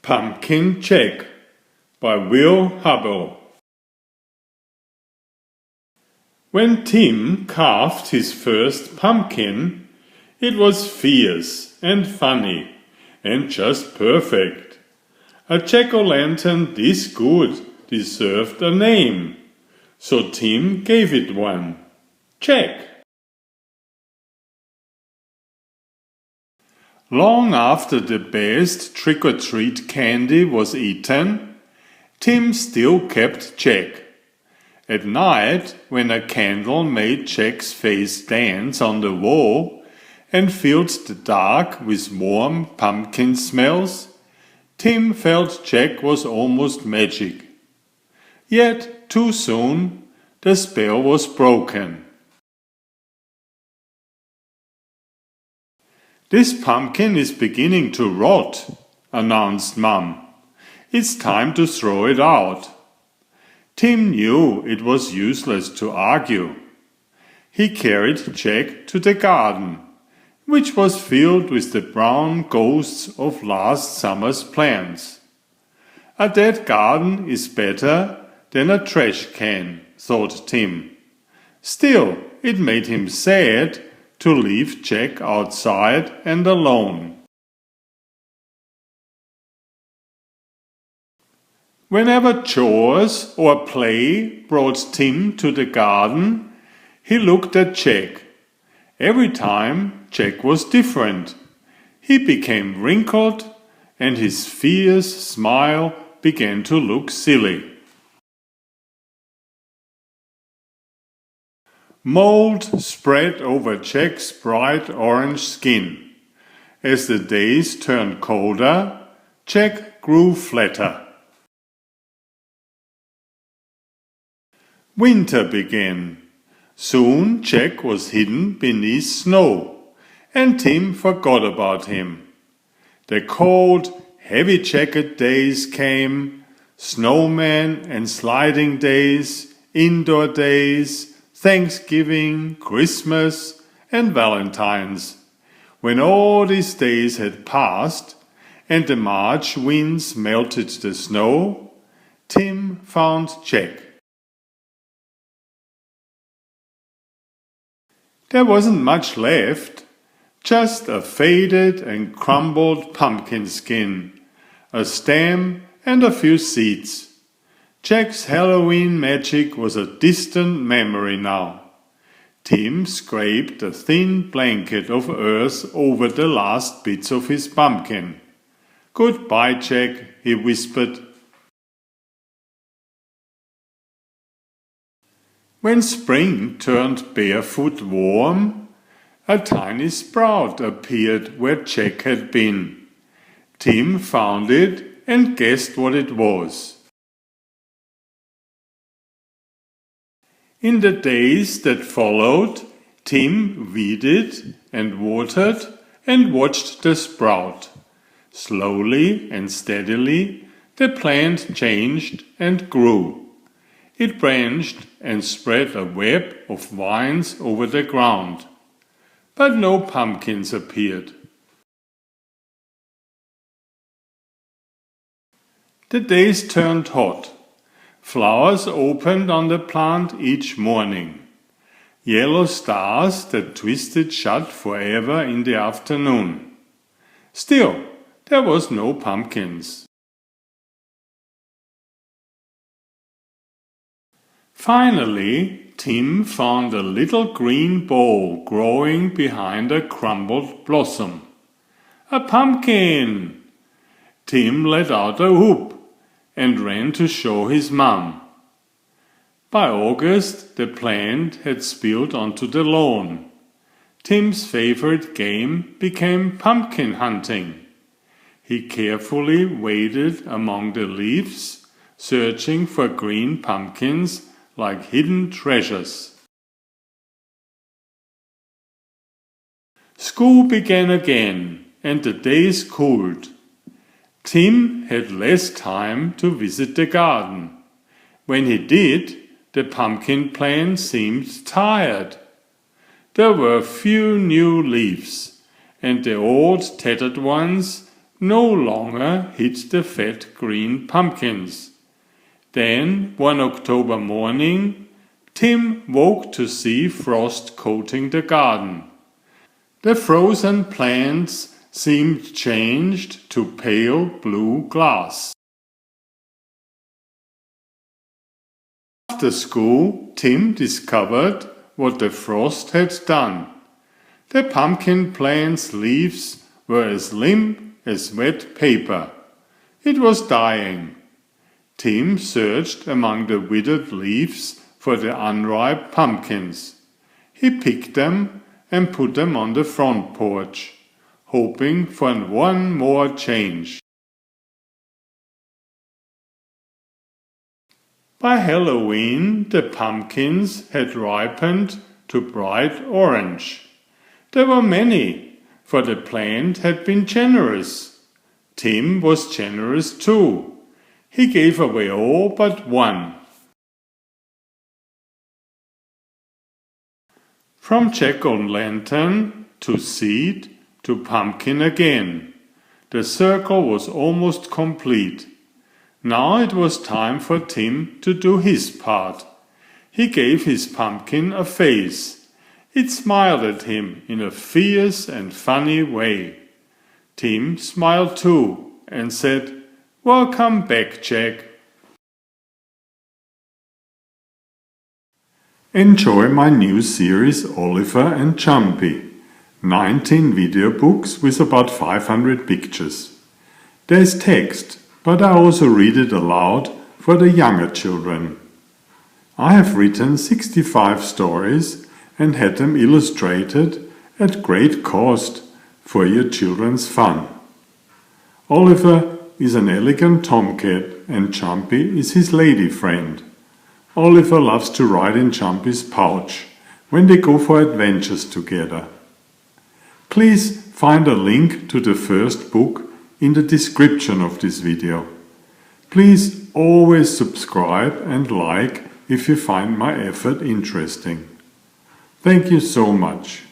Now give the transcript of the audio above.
Pumpkin Jack by Will Hubbbell. When Tim carved his first pumpkin, it was fierce and funny and just perfect. A jack-o'-lantern this good deserved a name, so Tim gave it one, Jack. Long after the best trick-or-treat candy was eaten, Tim still kept Jack. At night, when a candle made Jack's face dance on the wall and filled the dark with warm pumpkin smells, Tim felt Jack was almost magic. Yet, too soon, the spell was broken. "This pumpkin is beginning to rot," announced Mum. "It's time to throw it out." Tim knew it was useless to argue. He carried Jack to the garden, which was filled with the brown ghosts of last summer's plants. "A dead garden is better than a trash can," thought Tim. Still, it made him sad to leave Jack outside and alone. Whenever chores or play brought Tim to the garden, he looked at Jack. Every time Jack was different. He became wrinkled, and his fierce smile began to look silly. Mold spread over Jack's bright orange skin. As the days turned colder, Jack grew flatter. Winter began. Soon Jack was hidden beneath snow, and Tim forgot about him. The cold, heavy-jacket days came, snowmen and sliding days, indoor days, Thanksgiving, Christmas, and Valentine's. When all these days had passed, and the March winds melted the snow, Tim found Jack. There wasn't much left, just a faded and crumbled pumpkin skin, a stem, and a few seeds. Jack's Halloween magic was a distant memory now. Tim scraped a thin blanket of earth over the last bits of his pumpkin. "Goodbye, Jack," he whispered. When spring turned barefoot warm, a tiny sprout appeared where Jack had been. Tim found it and guessed what it was. In the days that followed, Tim weeded and watered and watched the sprout. Slowly and steadily, the plant changed and grew. It branched and spread a web of vines over the ground. But no pumpkins appeared. The days turned hot. Flowers opened on the plant each morning. Yellow stars that twisted shut forever in the afternoon. Still, there was no pumpkins. Finally, Tim found a little green ball growing behind a crumbled blossom. "A pumpkin!" Tim let out a whoop and ran to show his mum. By August, the plant had spilled onto the lawn. Tim's favorite game became pumpkin hunting. He carefully waded among the leaves, searching for green pumpkins like hidden treasures. School began again, and the days cooled. Tim had less time to visit the garden. When he did, the pumpkin plant seemed tired. There were few new leaves, and the old tattered ones no longer hid the fat green pumpkins. Then, one October morning, Tim woke to see frost coating the garden. The frozen plants seemed changed to pale blue glass. After school, Tim discovered what the frost had done. The pumpkin plant's leaves were as limp as wet paper. It was dying. Tim searched among the withered leaves for the unripe pumpkins. He picked them and put them on the front porch, hoping for one more change. By Halloween, the pumpkins had ripened to bright orange. There were many, for the plant had been generous. Tim was generous too. He gave away all but one. From jack-o'-lantern to seed to pumpkin again. The circle was almost complete. Now it was time for Tim to do his part. He gave his pumpkin a face. It smiled at him in a fierce and funny way. Tim smiled too and said, "Welcome back, Jack." Enjoy my new series Oliver and Jumpy. 19 video books with about 500 pictures. There's text, but I also read it aloud for the younger children. I have written 65 stories and had them illustrated at great cost for your children's fun. Oliver is an elegant tomcat and Jumpy is his lady friend. Oliver loves to ride in Jumpy's pouch when they go for adventures together. Please find a link to the first book in the description of this video. Please always subscribe and like if you find my effort interesting. Thank you so much.